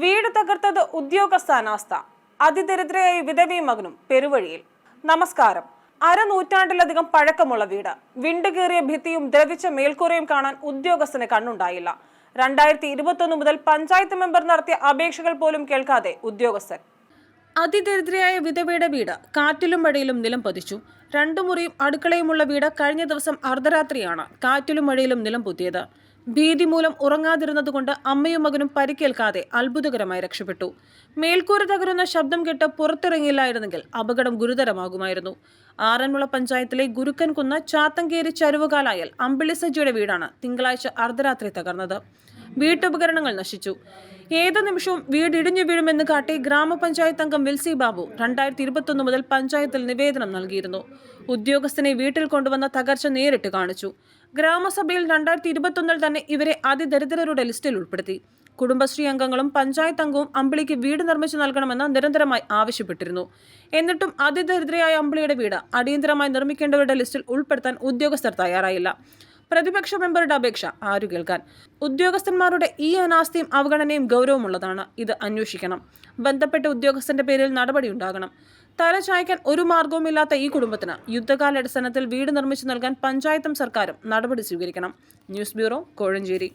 വീട് തകർത്തത് ഉദ്യോഗസ്ഥ അനാസ്ഥ. അതിദരിദ്രയായ വിധവയും മകനും പെരുവഴിയിൽ. നമസ്കാരം. അരനൂറ്റാണ്ടിലധികം പഴക്കമുള്ള വീട്. വിണ്ടുകീറിയ ഭിത്തിയും ദ്രവിച്ച മേൽക്കൂരയും കാണാൻ ഉദ്യോഗസ്ഥന് കണ്ണുണ്ടായില്ല. 2021 മുതൽ പഞ്ചായത്ത് മെമ്പർ നടത്തിയ അപേക്ഷകൾ പോലും കേൾക്കാതെ ഉദ്യോഗസ്ഥൻ. അതിദരിദ്രയായ വിധവയുടെ വീട് കാറ്റിലും മഴയിലും നിലം പതിച്ചു. 2 മുറിയും അടുക്കളയുമുള്ള വീട് കഴിഞ്ഞ ദിവസം അർദ്ധരാത്രിയാണ് കാറ്റിലും മഴയിലും നിലം പൊത്തിയത്. ഭീതി മൂലം ഉറങ്ങാതിരുന്നതുകൊണ്ട് അമ്മയും മകനും പരിക്കേൽക്കാതെ അത്ഭുതകരമായി രക്ഷപ്പെട്ടു. മേൽക്കൂര തകരുന്ന ശബ്ദം കേട്ട് പുറത്തിറങ്ങിയില്ലായിരുന്നെങ്കിൽ അപകടം ഗുരുതരമാകുമായിരുന്നു. ആറന്മുള പഞ്ചായത്തിലെ ഗുരുക്കൻകുന്ന് ചാത്തങ്കേരി ചരുവുകാലായൽ അമ്പിളി സജിയുടെ വീടാണ് തിങ്കളാഴ്ച അർദ്ധരാത്രി തകർന്നത്. വീട്ടുപകരണങ്ങൾ നശിച്ചു. ഏത് നിമിഷവും വീട് ഇടിഞ്ഞു വീഴുമെന്ന് കാട്ടി ഗ്രാമപഞ്ചായത്ത് അംഗം വിൽസി ബാബു 2021 മുതൽ പഞ്ചായത്തിൽ നിവേദനം നൽകിയിരുന്നു. ഉദ്യോഗസ്ഥനെ വീട്ടിൽ കൊണ്ടുവന്ന തകർച്ച നേരിട്ട് കാണിച്ചു. ഗ്രാമസഭയിൽ 2021 തന്നെ ഇവരെ അതിദരിദ്രരുടെ ലിസ്റ്റിൽ ഉൾപ്പെടുത്തി. കുടുംബശ്രീ അംഗങ്ങളും പഞ്ചായത്ത് അംഗവും അമ്പിളിക്ക് വീട് നിർമ്മിച്ചു നൽകണമെന്ന് നിരന്തരമായി ആവശ്യപ്പെട്ടിരുന്നു. എന്നിട്ടും അതിദരിദ്രയായ അമ്പിളിയുടെ വീട് അടിയന്തരമായി നിർമ്മിക്കേണ്ടവരുടെ ലിസ്റ്റിൽ ഉൾപ്പെടുത്താൻ ഉദ്യോഗസ്ഥർ തയ്യാറായില്ല. പ്രതിപക്ഷ മെമ്പറുടെ അപേക്ഷ ആരു കേൾക്കാൻ? ഉദ്യോഗസ്ഥന്മാരുടെ ഈ അനാസ്ഥയും അവഗണനയും ഗൗരവമുള്ളതാണ്. ഇത് അന്വേഷിക്കണം. ബന്ധപ്പെട്ട ഉദ്യോഗസ്ഥന്റെ പേരിൽ നടപടിയുണ്ടാകണം. തല ചായ്ക്കാൻ ഒരു മാർഗവുമില്ലാത്ത ഈ കുടുംബത്തിന് യുദ്ധകാലാടിസ്ഥാനത്തിൽ വീട് നിർമ്മിച്ചു നൽകാൻ പഞ്ചായത്തും സർക്കാരും നടപടി സ്വീകരിക്കണം. News bureau, Kozhencherry.